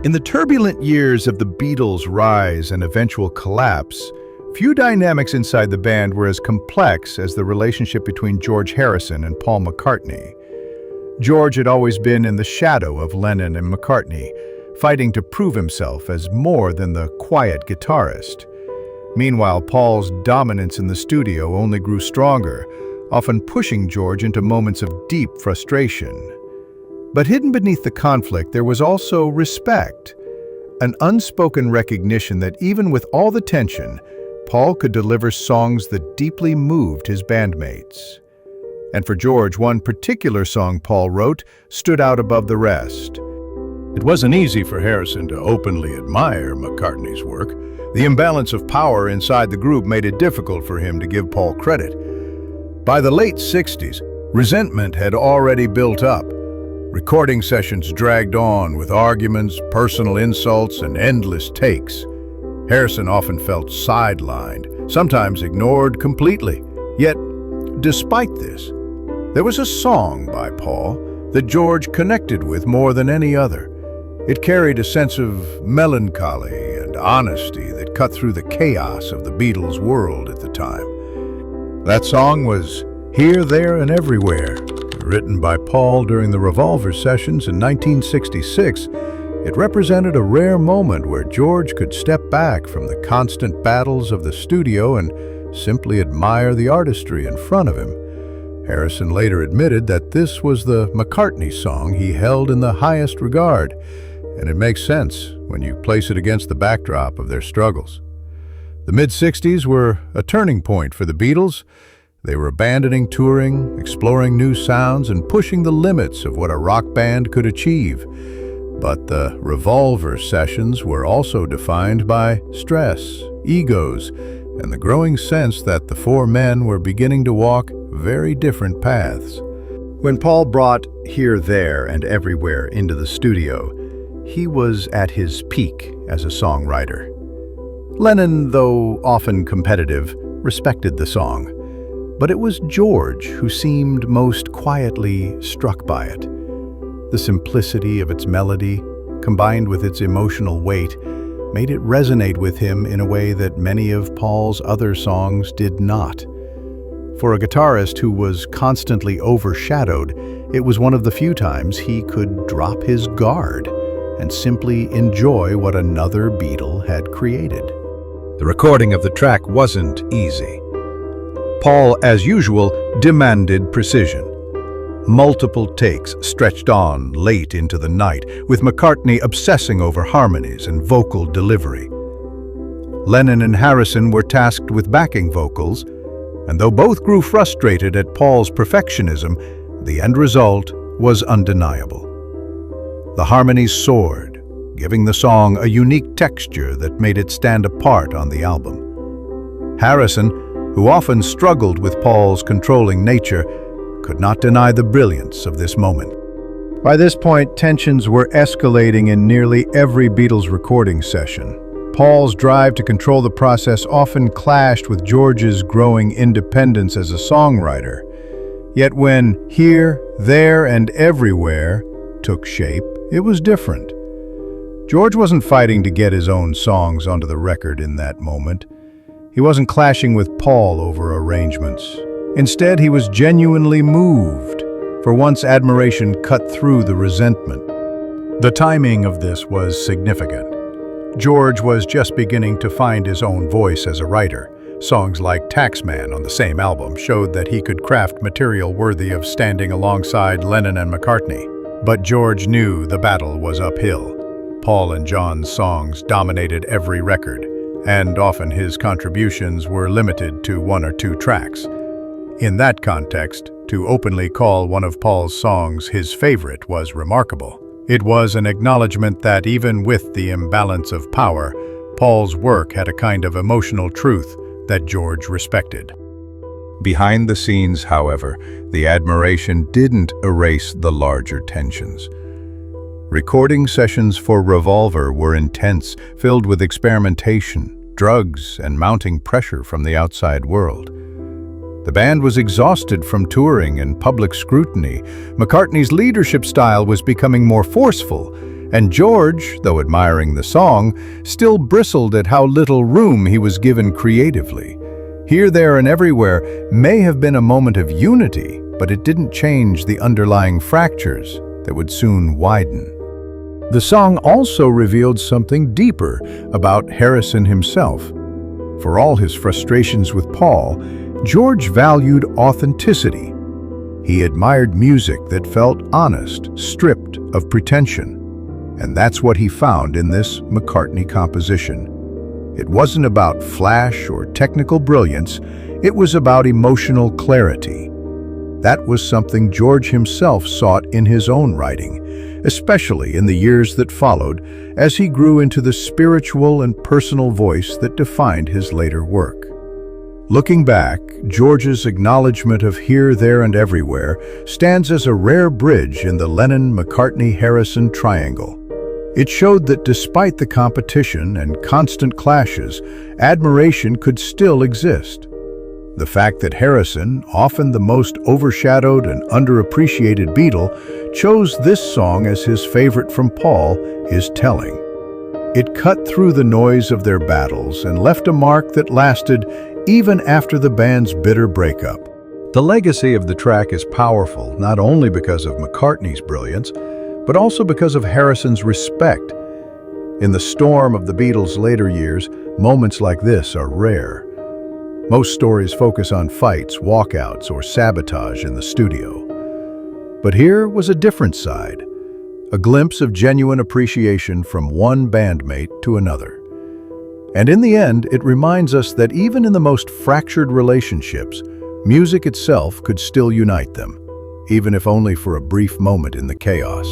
In the turbulent years of the Beatles' rise and eventual collapse, few dynamics inside the band were as complex as the relationship between George Harrison and Paul McCartney. George had always been in the shadow of Lennon and McCartney, fighting to prove himself as more than the quiet guitarist. Meanwhile, Paul's dominance in the studio only grew stronger, often pushing George into moments of deep frustration. But hidden beneath the conflict, there was also respect, an unspoken recognition that even with all the tension, Paul could deliver songs that deeply moved his bandmates. And for George, one particular song Paul wrote stood out above the rest. It wasn't easy for Harrison to openly admire McCartney's work. The imbalance of power inside the group made it difficult for him to give Paul credit. By the late 60s, resentment had already built up. Recording sessions dragged on with arguments, personal insults, and endless takes. Harrison often felt sidelined, sometimes ignored completely. Yet, despite this, there was a song by Paul that George connected with more than any other. It carried a sense of melancholy and honesty that cut through the chaos of the Beatles' world at the time. That song was Here, There, and Everywhere. Written by Paul during the Revolver sessions in 1966, it represented a rare moment where George could step back from the constant battles of the studio and simply admire the artistry in front of him. Harrison later admitted that this was the McCartney song he held in the highest regard, and it makes sense when you place it against the backdrop of their struggles. The mid-60s were a turning point for the Beatles. They were abandoning touring, exploring new sounds, and pushing the limits of what a rock band could achieve. But the Revolver sessions were also defined by stress, egos, and the growing sense that the four men were beginning to walk very different paths. When Paul brought Here, There, and Everywhere into the studio, he was at his peak as a songwriter. Lennon, though often competitive, respected the song. But it was George who seemed most quietly struck by it. The simplicity of its melody, combined with its emotional weight, made it resonate with him in a way that many of Paul's other songs did not. For a guitarist who was constantly overshadowed, it was one of the few times he could drop his guard and simply enjoy what another Beatle had created. The recording of the track wasn't easy. Paul, as usual, demanded precision. Multiple takes stretched on late into the night, with McCartney obsessing over harmonies and vocal delivery. Lennon and Harrison were tasked with backing vocals, and though both grew frustrated at Paul's perfectionism, the end result was undeniable. The harmonies soared, giving the song a unique texture that made it stand apart on the album. Harrison, who often struggled with Paul's controlling nature, could not deny the brilliance of this moment. By this point, tensions were escalating in nearly every Beatles recording session. Paul's drive to control the process often clashed with George's growing independence as a songwriter. Yet when Here, There, and Everywhere took shape, it was different. George wasn't fighting to get his own songs onto the record in that moment. He wasn't clashing with Paul over arrangements. Instead, he was genuinely moved. For once, admiration cut through the resentment. The timing of this was significant. George was just beginning to find his own voice as a writer. Songs like Taxman on the same album showed that he could craft material worthy of standing alongside Lennon and McCartney. But George knew the battle was uphill. Paul and John's songs dominated every record, and often his contributions were limited to one or two tracks. In that context, to openly call one of Paul's songs his favorite was remarkable. It was an acknowledgement that even with the imbalance of power, Paul's work had a kind of emotional truth that George respected. Behind the scenes, however, the admiration didn't erase the larger tensions. Recording sessions for Revolver were intense, filled with experimentation, drugs, and mounting pressure from the outside world. The band was exhausted from touring and public scrutiny. McCartney's leadership style was becoming more forceful, And George, though admiring the song, still bristled at how little room he was given creatively. Here, There, and Everywhere may have been a moment of unity, but it didn't change the underlying fractures that would soon widen. The song also revealed something deeper about Harrison himself. For all his frustrations with Paul, George valued authenticity. He admired music that felt honest, stripped of pretension. And that's what he found in this McCartney composition. It wasn't about flash or technical brilliance, it was about emotional clarity. That was something George himself sought in his own writing, especially in the years that followed, as he grew into the spiritual and personal voice that defined his later work. Looking back, George's acknowledgement of Here, There, and Everywhere stands as a rare bridge in the Lennon-McCartney-Harrison triangle. It showed that despite the competition and constant clashes, admiration could still exist. The fact that Harrison, often the most overshadowed and underappreciated Beatle, chose this song as his favorite from Paul is telling. It cut through the noise of their battles and left a mark that lasted even after the band's bitter breakup. The legacy of the track is powerful, not only because of McCartney's brilliance, but also because of Harrison's respect. In the storm of the Beatles' later years, moments like this are rare. Most stories focus on fights, walkouts, or sabotage in the studio. But here was a different side, a glimpse of genuine appreciation from one bandmate to another. And in the end, it reminds us that even in the most fractured relationships, music itself could still unite them, even if only for a brief moment in the chaos.